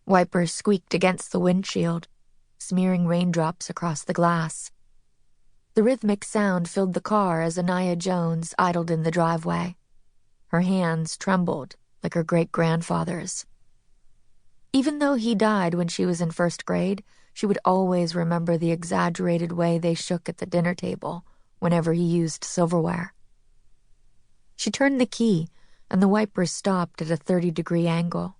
Wipers squeaked against the windshield, smearing raindrops across the glass. The rhythmic sound filled the car as Anaya Jones idled in the driveway. Her hands trembled like her great-grandfather's. Even though he died when she was in first grade, she would always remember the exaggerated way they shook at the dinner table whenever he used silverware. She turned the key, and the wipers stopped at a 30-degree angle.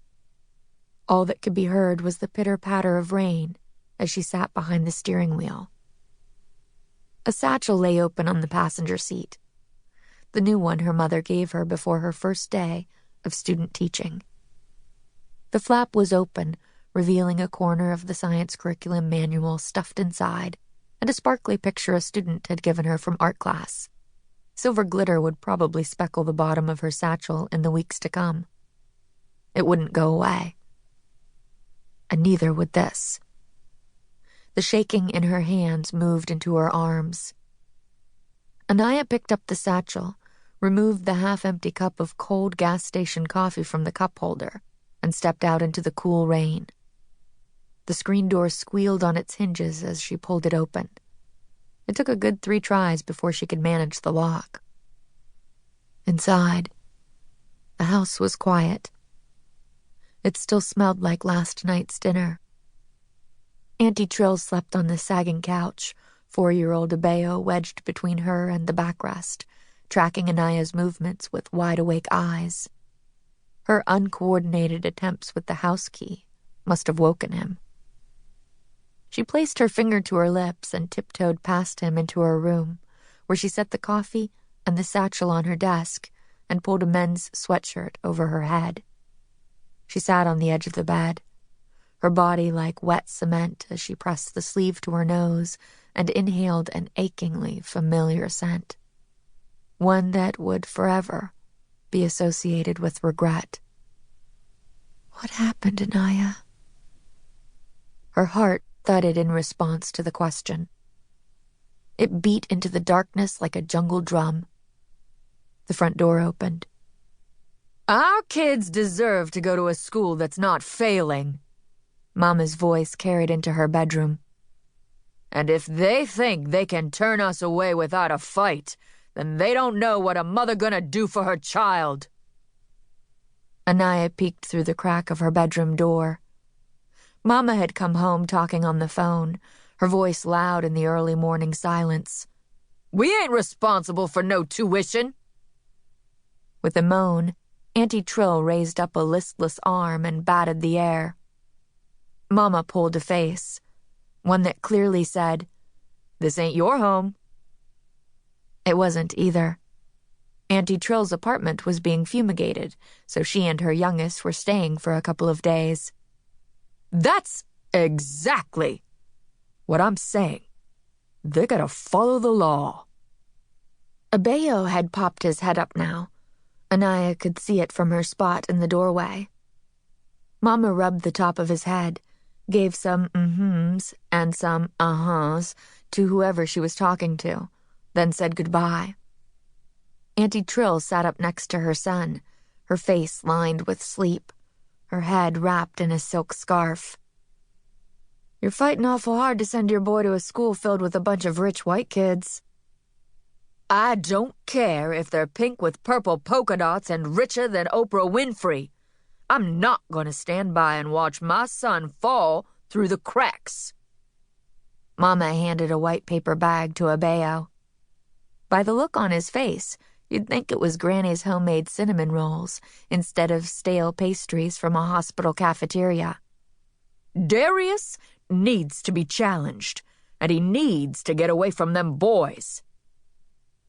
All that could be heard was the pitter-patter of rain as she sat behind the steering wheel. A satchel lay open on the passenger seat, the new one her mother gave her before her first day of student teaching. The flap was open, revealing a corner of the science curriculum manual stuffed inside, and a sparkly picture a student had given her from art class. Silver glitter would probably speckle the bottom of her satchel in the weeks to come. It wouldn't go away. And neither would this. The shaking in her hands moved into her arms. Anaya picked up the satchel, removed the half-empty cup of cold gas station coffee from the cup holder, and stepped out into the cool rain. The screen door squealed on its hinges as she pulled it open. It took a good 3 tries before she could manage the lock. Inside, the house was quiet. It still smelled like last night's dinner. Auntie Trill slept on the sagging couch, 4-year-old Abeo wedged between her and the backrest, tracking Anaya's movements with wide-awake eyes. Her uncoordinated attempts with the house key must have woken him. She placed her finger to her lips and tiptoed past him into her room, where she set the coffee and the satchel on her desk and pulled a men's sweatshirt over her head. She sat on the edge of the bed, her body like wet cement as she pressed the sleeve to her nose and inhaled an achingly familiar scent, one that would forever be associated with regret. What happened, Anaya? Her heart thudded in response to the question. It beat into the darkness like a jungle drum. The front door opened. "Our kids deserve to go to a school that's not failing," Mama's voice carried into her bedroom. "And if they think they can turn us away without a fight, then they don't know what a mother gonna do for her child." Anaya peeked through the crack of her bedroom door. Mama had come home talking on the phone, her voice loud in the early morning silence. "We ain't responsible for no tuition." With a moan, Auntie Trill raised up a listless arm and batted the air. Mama pulled a face, one that clearly said, "This ain't your home." It wasn't either. Auntie Trill's apartment was being fumigated, so she and her youngest were staying for a couple of days. "That's exactly what I'm saying. They gotta follow the law." Abeo had popped his head up now. Anaya could see it from her spot in the doorway. Mama rubbed the top of his head, gave some mm-hms and some uh-huhs to whoever she was talking to, then said goodbye. Auntie Trill sat up next to her son, her face lined with sleep, her head wrapped in a silk scarf. "You're fighting awful hard to send your boy to a school filled with a bunch of rich white kids." "I don't care if they're pink with purple polka dots and richer than Oprah Winfrey. I'm not going to stand by and watch my son fall through the cracks." Mama handed a white paper bag to Abeo. By the look on his face, you'd think it was Granny's homemade cinnamon rolls instead of stale pastries from a hospital cafeteria. "Darius needs to be challenged, and he needs to get away from them boys."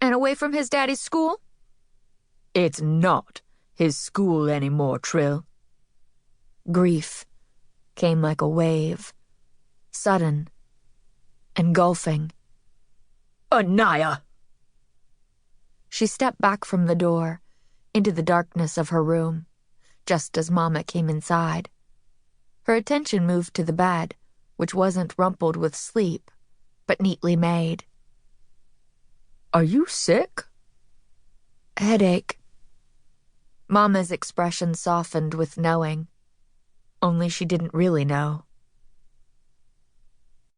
"And away from his daddy's school?" "It's not his school anymore, Trill." Grief came like a wave, sudden, engulfing. "Anaya!" She stepped back from the door, into the darkness of her room, just as Mama came inside. Her attention moved to the bed, which wasn't rumpled with sleep, but neatly made. "Are you sick?" "Headache." Mama's expression softened with knowing. Only she didn't really know.